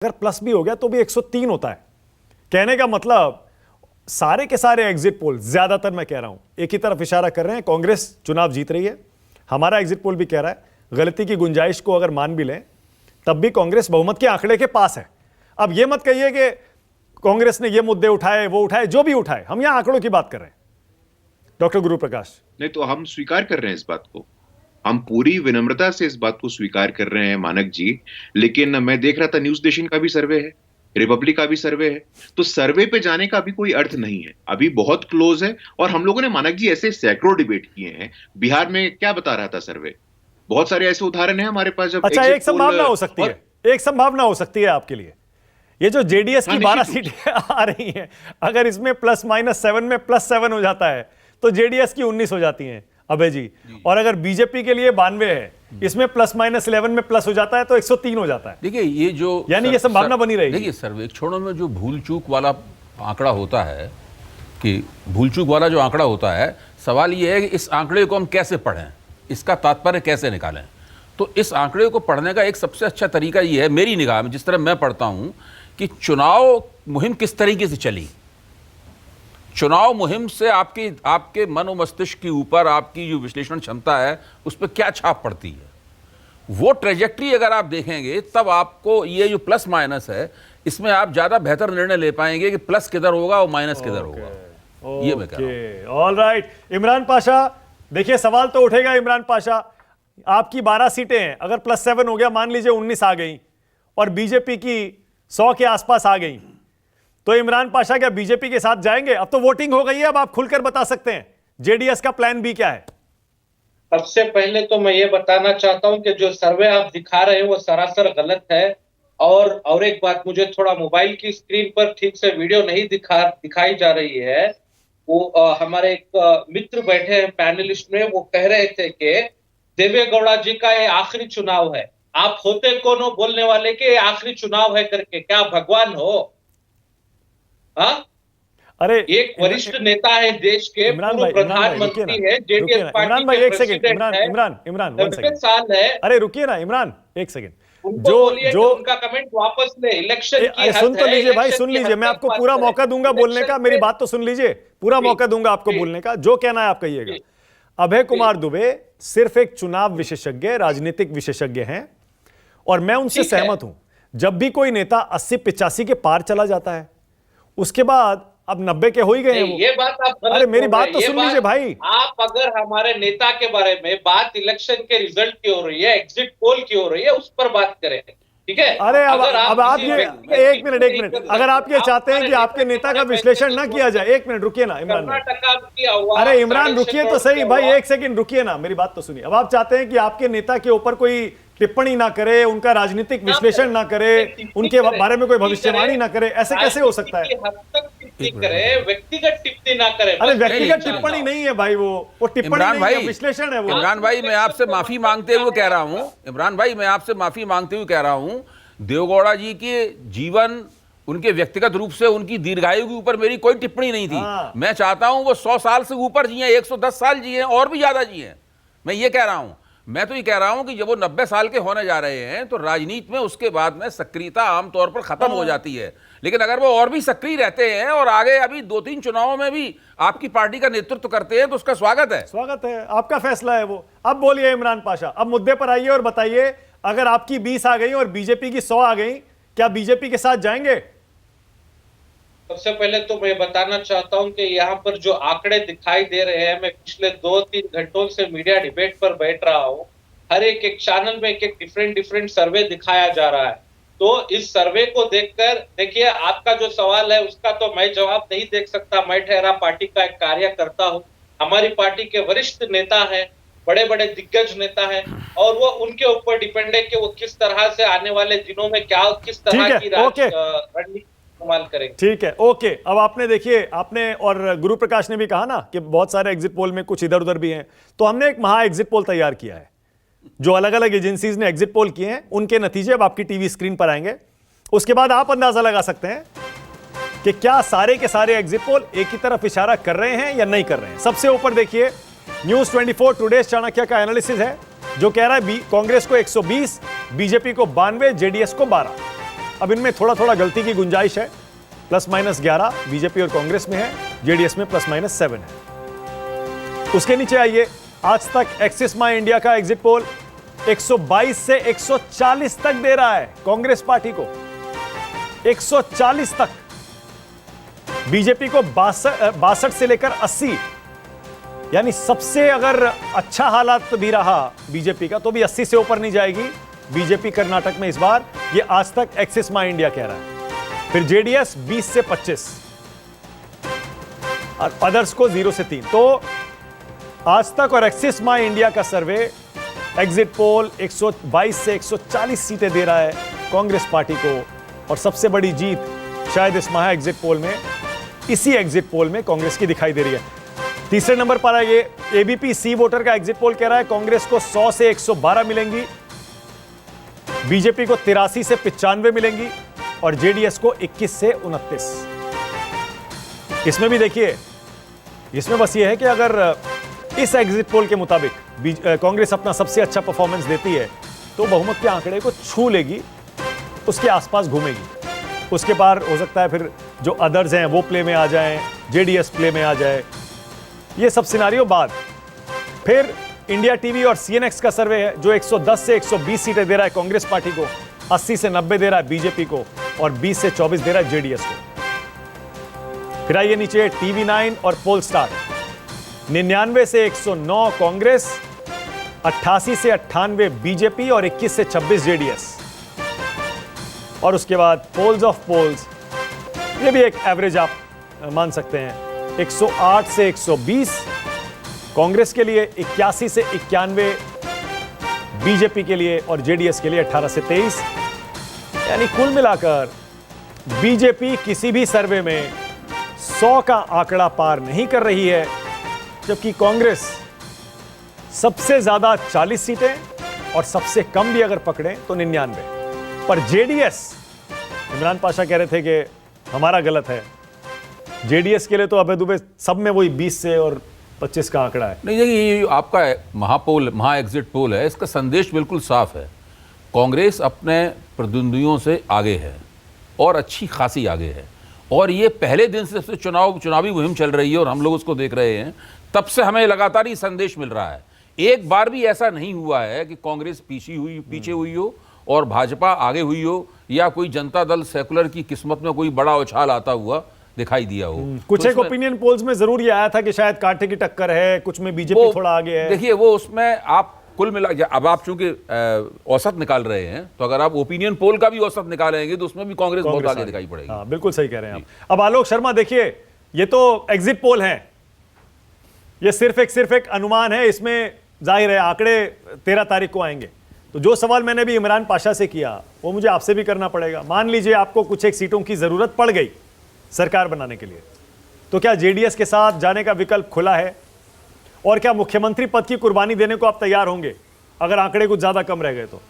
अगर प्लस भी हो गया तो भी 103 होता है। कहने का मतलब सारे के सारे एग्जिट पोल, ज्यादातर मैं कह रहा हूं, एक ही तरफ इशारा कर रहे हैं, कांग्रेस चुनाव जीत रही है। हमारा एग्जिट पोल भी कह रहा है गलती की गुंजाइश को अगर मान भी लें तब भी कांग्रेस बहुमत के आंकड़े के पास है। अब यह मत कहिए कि कांग्रेस ने ये मुद्दे उठाए, वो उठाए, जो भी उठाए, हम यहां आंकड़ों की बात कर रहे हैं। डॉक्टर गुरु प्रकाश, नहीं तो हम स्वीकार कर रहे हैं इस बात को, हम पूरी विनम्रता से इस बात को स्वीकार कर रहे हैं मानक जी। लेकिन मैं देख रहा था न्यूज नेशन का भी सर्वे है, रिपब्लिक का भी सर्वे है, तो सर्वे पे जाने का अभी कोई अर्थ नहीं है, अभी बहुत क्लोज है। और हम लोगों ने मानक जी ऐसे सैकड़ों डिबेट किए हैं। बिहार में क्या बता रहा था सर्वे, बहुत सारे ऐसे उदाहरण हैं हमारे पास। जब अच्छा, एक संभावना हो सकती है, एक संभावना हो सकती है आपके लिए, ये जो जेडीएस की 12 सीटें आ रही हैं, अगर इसमें +-7 में +7 हो जाता है तो जेडीएस की 19 हो जाती हैं अभय जी। और अगर बीजेपी के लिए 92 है, इसमें +-11 में प्लस हो जाता है तो 103 हो जाता है। देखिए ये जो यानी ये संभावना बनी रहेगी। देखिए सर्वेक्षणों में जो भूल चूक वाला आंकड़ा होता है, कि भूल चूक वाला जो आंकड़ा होता है, सवाल ये है कि इस आंकड़े को हम कैसे पढ़ें, इसका तात्पर्य कैसे निकालें। तो इस आंकड़े को पढ़ने का एक सबसे अच्छा तरीका ये है, मेरी निगाह में जिस तरह मैं पढ़ता हूं, कि चुनाव मुहिम किस तरीके से चली। चुनाव मुहिम से आपके मन और मस्तिष्क के ऊपर आपकी जो विश्लेषण क्षमता है उस पर क्या छाप पड़ती है, वो ट्रेजेक्ट्री अगर आप देखेंगे तब आपको ये जो प्लस माइनस है इसमें आप ज्यादा बेहतर निर्णय ले पाएंगे कि प्लस किधर होगा और माइनस किधर होगा। ये मैं कह रहा हूं। ऑल राइट, इमरान पाशा, देखिए सवाल तो उठेगा इमरान पाशा, आपकी 12 सीटें हैं, अगर +7 हो गया, मान लीजिए 19 आ गई और बीजेपी की 100 के आसपास आ गई, तो इमरान पाशा क्या बीजेपी के साथ जाएंगे? अब तो वोटिंग हो गई है, अब आप खुलकर बता सकते हैं जेडीएस का प्लान बी क्या है। सबसे पहले तो मैं ये बताना चाहता हूं कि जो सर्वे आप दिखा रहे हैं वो सरासर गलत है। और एक बात, मुझे थोड़ा मोबाइल की स्क्रीन पर ठीक से वीडियो नहीं दिखाई जा रही है। वो हमारे एक मित्र बैठे हैं पैनलिस्ट में, वो कह रहे थे कि देवेगौड़ा जी का ये आखिरी चुनाव है। आप होते कौन हो बोलने वाले के आखिरी चुनाव है करके? क्या भगवान हो? हाँ, अरे एक वरिष्ठ नेता है देश के, पूर्व प्रधानमंत्री है, जेडीएस इमरान भाई एक सेकंड, इमरान 1 सेकंड, साल है। अरे रुकिए ना इमरान, एक सेकंड, जो उनका कमेंट वापस ले, इलेक्शन की सुन तो लीजिए भाई, सुन लीजिए, मैं आपको पूरा मौका दूंगा बोलने का, मेरी बात तो सुन लीजिए, पूरा मौका दूंगा आपको बोलने का, जो कहना है आप कहिएगा। अभय कुमार दुबे सिर्फ एक चुनाव विशेषज्ञ, राजनीतिक विशेषज्ञ हैं और मैं उनसे सहमत हूं। जब भी कोई नेता 80-85 के पार चला जाता है, उसके बाद अब 90 के हो ही गए हैं वो। ये बात आप, अरे मेरी बात तो सुन लीजिए भाई। आप अगर हमारे नेता के बारे में बात इलेक्शन के रिजल्ट की हो रही है, एग्जिट पोल की हो रही है, उस पर बात करें, ठीक है? अरे अब आप ये एक मिनट, अगर आप ये चाहते हैं कि आपके नेता का विश्लेषण ना किया जाए, एक मिनट रुकिए ना इमरान भाई। अरे इमरान रुकिए तो सही भाई, एक सेकंड रुकिए ना, मेरी बात तो सुनिए। अब आप चाहते हैं कि आपके नेता के ऊपर कोई टिप्पणी ना करे, उनका राजनीतिक विश्लेषण ना करे, उनके बारे में कोई भविष्यवाणी ना करे, ऐसे कैसे हो सकता है? व्यक्तिगत टिप्पणी ना करे। अरे व्यक्तिगत टिप्पणी नहीं है भाई, वो टिप्पणी नहीं है, विश्लेषण है वो। इमरान भाई मैं आपसे माफी मांगते हुए कह रहा हूं, इमरान भाई मैं आपसे माफी मांगते हुए कह रहा हूं, देवेगौड़ा जी के जीवन, उनके व्यक्तिगत रूप से उनकी दीर्घायु के ऊपर मेरी कोई टिप्पणी नहीं थी। मैं चाहता हूं वो 100 साल से ऊपर जिए, 110 साल जिए और भी ज्यादा जिए, मैं ये कह रहा हूं। मैं तो ये कह रहा हूं कि जब वो 90 साल के होने जा रहे हैं तो राजनीति में उसके बाद में सक्रियता आमतौर पर खत्म हो जाती है। लेकिन अगर वो और भी सक्रिय रहते हैं और आगे अभी 2-3 चुनावों में भी आपकी पार्टी का नेतृत्व करते हैं तो उसका स्वागत है। स्वागत है, आपका फैसला है वो। अब बोलिए इमरान पाशा, अब मुद्दे पर आइए और बताइए, अगर आपकी 20 आ गई और बीजेपी की 100 आ गई, क्या बीजेपी के साथ जाएंगे? सबसे पहले तो मैं बताना चाहता हूं कि यहाँ पर जो आंकड़े दिखाई दे रहे हैं, मैं पिछले 2-3 घंटों से मीडिया डिबेट पर बैठ रहा हूं, हर एक चैनल में एक डिफरेंट सर्वे दिखाया जा रहा है। तो इस सर्वे को देखकर, देखिए आपका जो सवाल है उसका तो मैं जवाब नहीं देख सकता। मैं ठहरा पार्टी का एक कार्यकर्ता हूँ, हमारी पार्टी के वरिष्ठ नेता है, बड़े बड़े दिग्गज नेता है, और वो उनके ऊपर डिपेंड है कि वो किस तरह से आने वाले दिनों में क्या, किस तरह की रणनीति इस्तेमाल करेंगे। ठीक है, ओके। अब आपने देखिए, आपने और गुरु प्रकाश ने भी कहा ना कि बहुत सारे एग्जिट पोल में कुछ इधर उधर भी हैं, तो हमने एक महा एग्जिट पोल तैयार किया है। जो अलग अलग एजेंसीज ने एग्जिट पोल किए हैं, उनके नतीजे अब आपकी टीवी स्क्रीन पर आएंगे। उसके बाद आप अंदाजा लगा सकते हैं कि क्या सारे के सारे एग्जिट पोल एक ही तरफ इशारा कर रहे हैं या नहीं कर रहे हैं। सबसे ऊपर देखिए, न्यूज 24 टुडे चाणक्य का एनालिसिस है, जो कह रहा है कांग्रेस को 120, बीजेपी को 92, जेडीएस को 12। अब इनमें थोड़ा थोड़ा गलती की गुंजाइश है। +-11 बीजेपी और कांग्रेस में है, जेडीएस में +-7 है। उसके नीचे आइए, आज तक एक्सिस माई इंडिया का एग्जिट पोल 122 से 140 तक दे रहा है कांग्रेस पार्टी को, 140 तक। बीजेपी को 62 से लेकर 80, यानी सबसे अगर अच्छा हालात भी रहा बीजेपी का तो भी 80 से ऊपर नहीं जाएगी बीजेपी कर्नाटक में इस बार, ये आज तक एक्सिस माई इंडिया कह रहा है। फिर जेडीएस 20 से 25 और अदर्स को 0 से 3। तो आज तक और एक्सिस माई इंडिया का सर्वे एग्जिट पोल 122 से 140 सीटें दे रहा है कांग्रेस पार्टी को, और सबसे बड़ी जीत शायद इस माह एग्जिट पोल में, इसी एग्जिट पोल में कांग्रेस की दिखाई दे रही है। तीसरे नंबर पर है ये एबीपी सी वोटर का एग्जिट पोल कह रहा है कांग्रेस को 100 से 112 मिलेंगी, बीजेपी को 83 से 95 मिलेंगी और जेडीएस को 21 से 29। इसमें भी देखिए, इसमें बस ये है कि अगर इस एग्जिट पोल के मुताबिक कांग्रेस अपना सबसे अच्छा परफॉर्मेंस देती है तो बहुमत के आंकड़े को छू लेगी, उसके आसपास घूमेगी। उसके पार हो सकता है फिर जो अदर्स हैं वो प्ले में आ जाएं, जेडीएस प्ले में आ जाए, ये सब सिनारियो बाद। फिर इंडिया टीवी और सीएनएक्स का सर्वे है जो 110 से 120 सीटें दे रहा है कांग्रेस पार्टी को, 80 से 90 दे रहा है बीजेपी को और 20 से 24 दे रहा है जेडीएस को। फिर आइए नीचे टीवी 9 और पोल स्टार, 99 से 109 कांग्रेस, 88 से 98 बीजेपी और 21 से 26 जेडीएस। और उसके बाद पोल्स ऑफ पोल्स, ये भी एक एवरेज आप मान सकते हैं, 108 से 120 कांग्रेस के लिए, 81 से 91 बीजेपी के लिए और जेडीएस के लिए 18 से 23। यानी कुल मिलाकर बीजेपी किसी भी सर्वे में 100 का आंकड़ा पार नहीं कर रही है, जबकि कांग्रेस सबसे ज्यादा 40 सीटें और सबसे कम भी अगर पकड़ें तो 99। पर जेडीएस, इमरान पाशा कह रहे थे कि हमारा गलत है, जेडीएस के लिए तो अबे दुबे सब में वही 20 से और 25 का आंकड़ा है। नहीं, देखिए ये आपका महापोल, महा एग्जिट पोल है, इसका संदेश बिल्कुल साफ है। कांग्रेस अपने प्रतिद्वंदियों से आगे है और अच्छी खासी आगे है, और ये पहले दिन से चुनावी मुहिम चल रही है और हम लोग उसको देख रहे हैं, तब से हमें लगातार ये संदेश मिल रहा है। एक बार भी ऐसा नहीं हुआ है कि कांग्रेस पीछे हुई हो और भाजपा आगे हुई हो, या कोई जनता दल सेकुलर की किस्मत में कोई बड़ा उछाल आता हुआ दिखाई दिया हो। कुछ एक ओपिनियन पोल्स में जरूर ये आया था कि शायद कांटे की टक्कर है, कुछ में बीजेपी थोड़ा आगे है। देखिए वो उसमें आप कुल मिला, अब आप चूंकि औसत निकाल रहे हैं, तो अगर आप ओपिनियन पोल का भी औसत निकालेंगे तो उसमें भी कांग्रेस बहुत आगे दिखाई पड़ेगी। हाँ, बिल्कुल सही कह रहे हैं आप। अब आलोक शर्मा देखिए, ये तो एग्जिट पोल है, ये सिर्फ एक अनुमान है, इसमें जाहिर है आंकड़े 13 तारीख को आएंगे। तो जो सवाल मैंने भी इमरान पाशा से किया वो मुझे आपसे भी करना पड़ेगा। मान लीजिए आपको कुछ एक सीटों की जरूरत पड़ गई सरकार बनाने के लिए, तो क्या जेडीएस के साथ जाने का विकल्प खुला है? और क्या मुख्यमंत्री पद की कुर्बानी देने को आप तैयार होंगे अगर आंकड़े कुछ ज्यादा कम रह गए तो?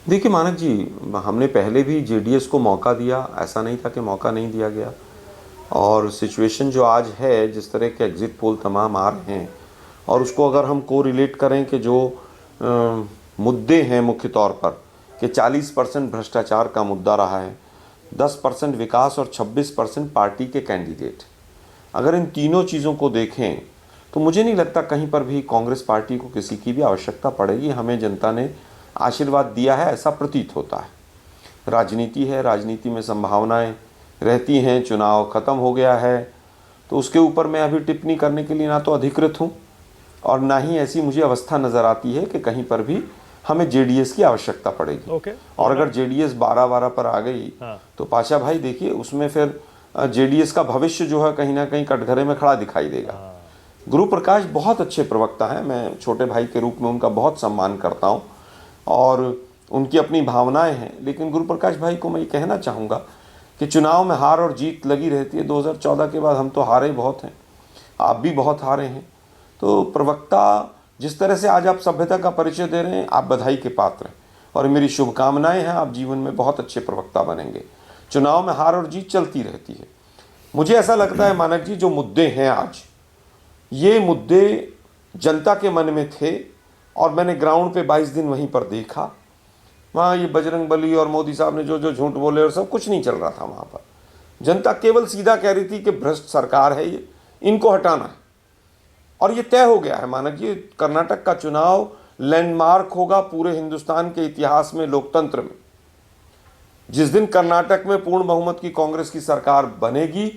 देखिए मानक जी, हमने पहले भी जेडीएस को मौका दिया, ऐसा नहीं था कि मौका नहीं दिया गया। और सिचुएशन जो आज है, जिस तरह के एग्जिट पोल तमाम आ रहे हैं, और उसको अगर हम को रिलेट करें कि जो मुद्दे हैं मुख्य तौर पर कि 40% भ्रष्टाचार का मुद्दा रहा है, 10% विकास और 26% पार्टी के कैंडिडेट, अगर इन तीनों चीज़ों को देखें तो मुझे नहीं लगता कहीं पर भी कांग्रेस पार्टी को किसी की भी आवश्यकता पड़ेगी। हमें जनता ने आशीर्वाद दिया है, ऐसा प्रतीत होता है। राजनीति है, राजनीति में संभावनाएं रहती हैं, चुनाव ख़त्म हो गया है, तो उसके ऊपर मैं अभी टिप्पणी करने के लिए ना तो अधिकृत हूँ और ना ही ऐसी मुझे अवस्था नज़र आती है कि कहीं पर भी हमें जेडीएस की आवश्यकता पड़ेगी। और अगर जेडीएस 12-12 पर आ गई तो पाशा भाई देखिए, उसमें फिर जेडीएस का भविष्य जो है कहीं ना कहीं कटघरे में खड़ा दिखाई देगा। गुरु प्रकाश बहुत अच्छे प्रवक्ता हैं, मैं छोटे भाई के रूप में उनका बहुत सम्मान करता हूँ और उनकी अपनी भावनाएं हैं, लेकिन गुरु प्रकाश भाई को मैं ये कहना चाहूँगा कि चुनाव में हार और जीत लगी रहती है। 2014 के बाद हम तो हारे बहुत हैं, आप भी बहुत हारे हैं। तो प्रवक्ता जिस तरह से आज आप सभ्यता का परिचय दे रहे हैं, आप बधाई के पात्र हैं और मेरी शुभकामनाएं हैं, आप जीवन में बहुत अच्छे प्रवक्ता बनेंगे। चुनाव में हार और जीत चलती रहती है। मुझे ऐसा लगता है मानक जी, जो मुद्दे हैं आज, ये मुद्दे जनता के मन में थे और मैंने ग्राउंड पे 22 दिन वहीं पर देखा, वहाँ ये बजरंग बली और मोदी साहब ने जो जो झूठ बोले और सब कुछ नहीं चल रहा था वहाँ पर। जनता केवल सीधा कह रही थी कि भ्रष्ट सरकार है ये, इनको हटाना है। और ये तय हो गया है मानक जी, कर्नाटक का चुनाव लैंडमार्क होगा पूरे हिंदुस्तान के इतिहास में, लोकतंत्र में। जिस दिन कर्नाटक में पूर्ण बहुमत की कांग्रेस की सरकार बनेगी,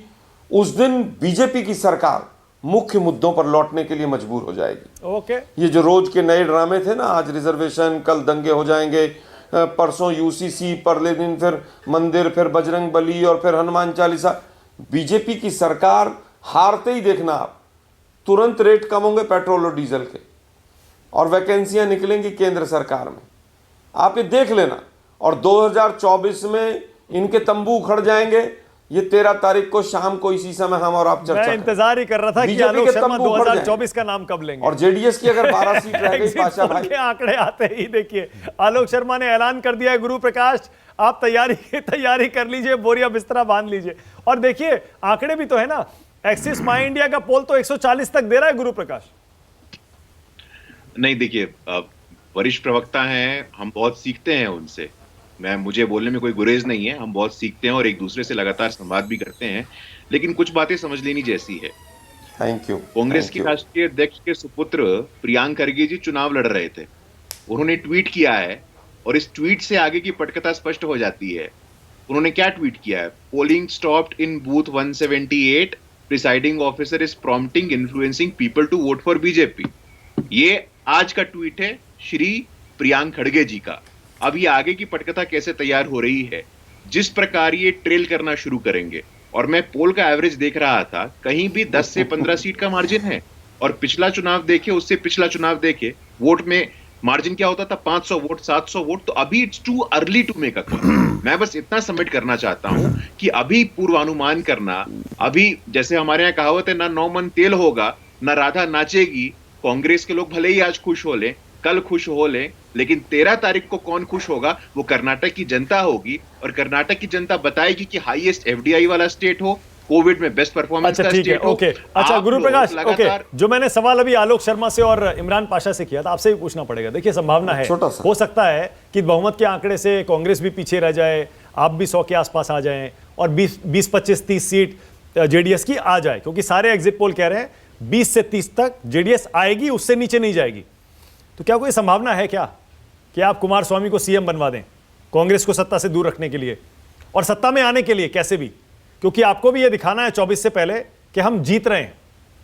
उस दिन बीजेपी की सरकार मुख्य मुद्दों पर लौटने के लिए मजबूर हो जाएगी। ओके, ये जो रोज के नए ड्रामे थे ना, आज रिजर्वेशन, कल दंगे हो जाएंगे, परसों यूसीसी, परले दिन फिर मंदिर, फिर बजरंग बली और फिर हनुमान चालीसा। बीजेपी की सरकार हारते ही देखना आप, तुरंत रेट कम होंगे पेट्रोल और डीजल के, और वैकेंसियां निकलेंगी केंद्र सरकार में, आप ये देख लेना। और 2024 में इनके तंबू उखड़ जाएंगे। ये 13 तारीख को शाम को इसी समय हम और आप चर्चा मैं इंतजार ही कर रहा था कि बीजेपी आलोक के शर्मा तंबू उखड़ 2024 का नाम कब लेंगे। और जेडीएस की अगर 12 सीट रह गई एग्जिट पाशा पोल भाई, के आंकड़े आते ही देखिए आलोक शर्मा ने ऐलान कर दिया है, गुरु प्रकाश आप तैयारी कर लीजिए, बोरिया बिस्तरा बांध लीजिए। और देखिए आंकड़े भी तो है ना, एक्सिस माई इंडिया का पोल तो 140 तक दे रहा है गुरु प्रकाश। नहीं देखिए, वरिष्ठ प्रवक्ता हैं, हम बहुत सीखते हैं उनसे। मुझे बोलने में कोई गुरेज नहीं है, हम बहुत सीखते हैं और एक दूसरे से लगातार संवाद भी करते हैं, लेकिन कुछ बातें समझ लेनी जैसी है। Thank you. कांग्रेस की राष्ट्रीय अध्यक्ष के सुपुत्र प्रियांक खरगे जी चुनाव लड़ रहे थे, उन्होंने ट्वीट किया है और इस ट्वीट से आगे की पटकथा स्पष्ट हो जाती है। उन्होंने क्या ट्वीट किया है? Polling stopped in booth 178, presiding officer is prompting influencing people to vote for BJP. ये आज का ट्वीट है श्री प्रियांक खड़गे जी का। अब ये आगे की पटकथा कैसे तैयार हो रही है, जिस प्रकार ये ट्रेल करना शुरू करेंगे। और मैं पोल का एवरेज देख रहा था, कहीं भी 10 से 15 सीट का मार्जिन है, और पिछला चुनाव देखे, उससे पिछला चुनाव देखे, वोट में मार्जिन क्या होता था? 500 वोट, 700 वोट। तो अभी it's too early to make a call. मैं बस इतना सबमिट करना चाहता हूं कि अभी पूर्वानुमान करना, अभी जैसे हमारे यहाँ कहावत है, ना 9 मन तेल होगा ना राधा नाचेगी। कांग्रेस के लोग भले ही आज खुश हो लें, कल खुश हो लें, लेकिन 13 तारीख को कौन खुश होगा? वो कर्नाटक की जनता होगी, और कर्नाटक की जनता बताएगी कि हाईएस्ट एफडीआई वाला स्टेट हो, कोविड में बेस्ट परफॉर्मेंस का स्टेट हो। ओके, अच्छा गुरु प्रकाश, ओके, जो मैंने सवाल अभी आलोक शर्मा से और इमरान पाशा से किया था, आपसे भी पूछना पड़ेगा। देखिए संभावना है, हो सकता है कि बहुमत के आंकड़े से कांग्रेस भी पीछे रह जाए, आप भी 100 के आसपास आ जाएं, और 20, 25, 30 सीट जेडीएस की आ जाए, क्योंकि सारे एग्जिट पोल कह रहे हैं 20 से 30 तक जेडीएस आएगी, उससे नीचे नहीं जाएगी। तो क्या कोई संभावना है क्या कि आप कुमार स्वामी को सीएम बनवा दें, कांग्रेस को सत्ता से दूर रखने के लिए, और सत्ता में आने के लिए कैसे भी, क्योंकि आपको भी यह दिखाना है 24 से पहले कि हम जीत रहे हैं।